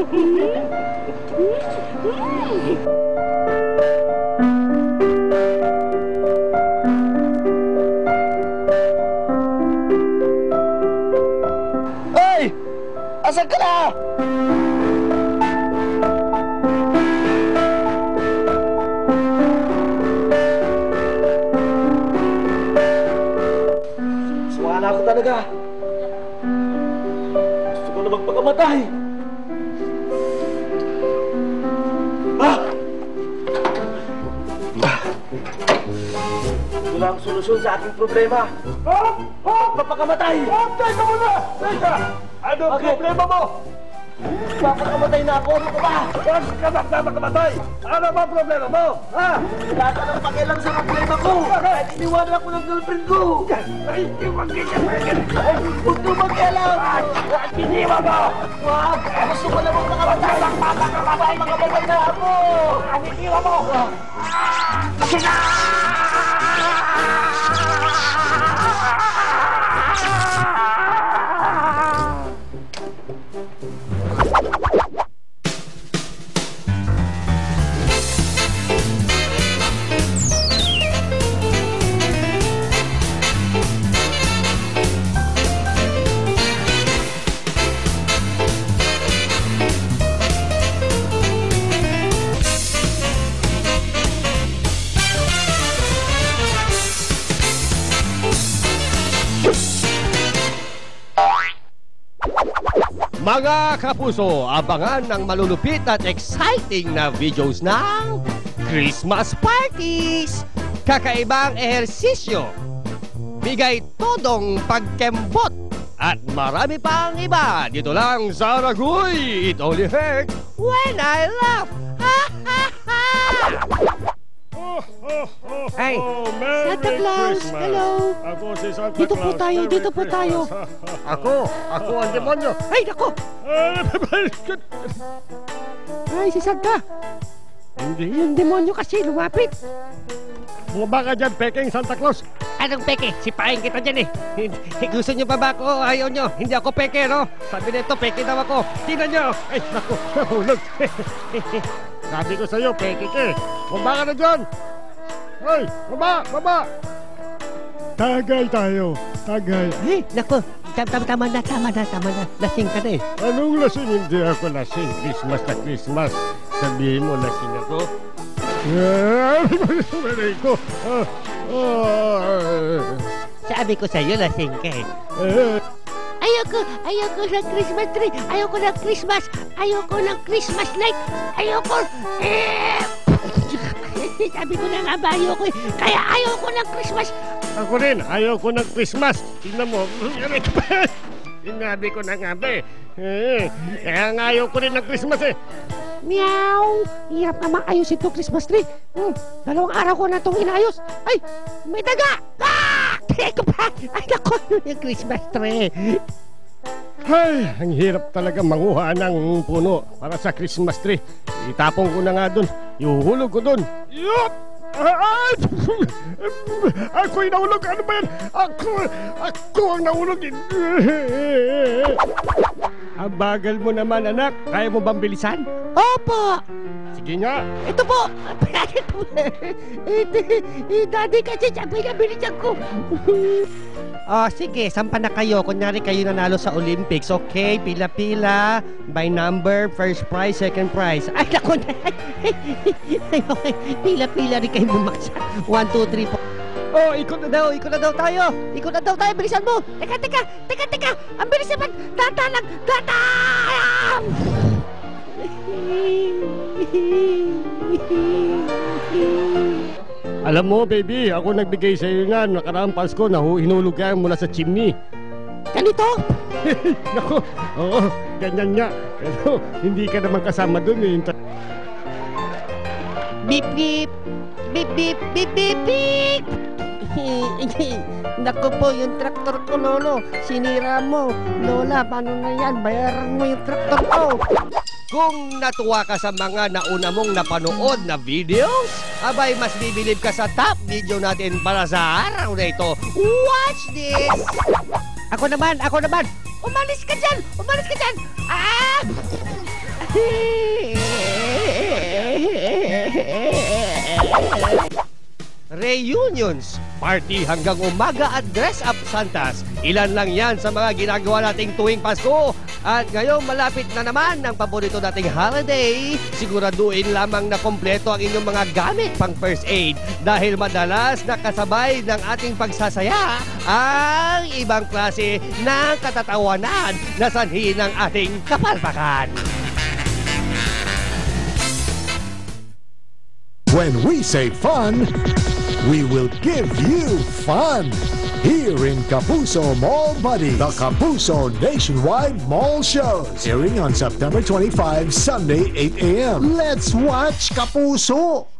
Hoy! Asan ka na? Suwa na ako talaga. Gusto ko na magpakamatay. Ito lang ang solusyon sa aking problema. Papakamatay! Teka muna! Teka! Ano ang problema mo? Papakamatay na ako! Ano ka ba? Huwag ka magpapakamatay! Ano ba ang problema mo? Ha? Wala ka nang pakialam sa problema ko! Kahit iniwanan ako ng girlfriend ko! Ay, huwag ka magkialam! Iniwan mo! Huwag! Gusto ko namang makamatay! Makamatay na ako! Iniwan mo! Mga kapuso, abangan ng malulupit at exciting na videos ng Christmas Parties! Kakaibang ehersisyo, bigay todong pagkembot, at marami pang iba dito lang sa Ragoy. It only hurts when I laugh! Ha ha ha! Hey, Santa Claus, hello. Ako si Santa Dito Claus. po tayo, Merry dito po tayo. Christmas. Ako ang demonyo. Ay, nako! Ay, si Santa. Hindi. Yung demonyo kasi lumapit. Bumaba ka dyan, peking Santa Claus. Anong peke? Sipain kita dyan eh. Gusto nyo pa ba ako? Ayaw nyo. Hindi ako peke, no? Sabi nito, peke daw ako. Tingnan nyo. Ay, naku, nahulog. Sabi ko sa'yo, peke ka eh. Bumaba ka na dyan. Ay, baba. Tagay tayo, tagay. Ay, nako. Tama na. Lasing ka na eh. Anong lasing? Hindi ako lasing. Christmas na Christmas. Sabihin mo, lasing ako. Maray ko. Sabi ko sa'yo, lasing ka eh. Ayoko ng Christmas tree. Ayoko ng Christmas. Ayoko ng Christmas light. Ayoko. Sabi ko na nga ba ayoko eh. Kaya ayoko ng Christmas. Ako rin, ayaw ko ng Christmas. Tingnan mo. Sinabi ko na nga ba eh. Kaya nga ayaw ko rin ng Christmas eh. Meow! Hirap naman ayusin itong Christmas tree. 2 araw ko na itong inayos. Ay! May daga! Teka pa! Ay, naku! Yung Christmas tree. Ay, ang hirap talaga manguha ng puno para sa Christmas tree. Itapong ko na nga dun. Ihuhulog ko dun. Yup! Ako'y nahulog. Ano ba yan? Ako ang nahulog. Ang bagal mo naman, anak. Kaya mo bang bilisan? Opo! Sige nga. Ito po! Daddy kasi sabi na bilisan ko. Sige, sampa na kayo. Kunyari kayo nanalo sa Olympics. Okay, pila-pila. By number, first prize, second prize. Ay, naku na. Okay, pila-pila rin kayo bumaksa. 1, 2, 3, 4. Ikot na daw tayo. Bilisan mo. Teka. Ang bilis naman. Data lang. Alam mo, baby, ako nagbigay sa iyo nga nakaraang Pasko na hinulog ka mula sa chimney. Ganito? Naku, oo, ganyan nga. Pero hindi ka naman kasama dun eh. Beep, beep. Beep, beep, beep, beep, beep. Naku po, yung traktor ko, Lolo. Sinira mo. Lola, paano na yan? Bayaran mo yung traktor ko. Kung natuwa ka sa mga nauna mong napanood na videos, abay mas bibilib ka sa top video natin para sa araw na ito. Watch this! Ako naman. Umalis ka dyan! Ah! Reunions, party hanggang umaga at dress-up Santas. Ilan lang yan sa mga ginagawa nating tuwing Pasko. At ngayong malapit na naman ang paborito nating holiday, siguraduhin lamang na kompleto ang inyong mga gamit pang first aid dahil madalas nakasabay ng ating pagsasaya ang ibang klase ng katatawanan na sanhi ng ating kapalpakan. When we say fun, we will give you fun. Here in Kapuso Mall Buddies, the Kapuso Nationwide Mall Shows. Airing on September 25, Sunday, 8 a.m. Let's watch Kapuso!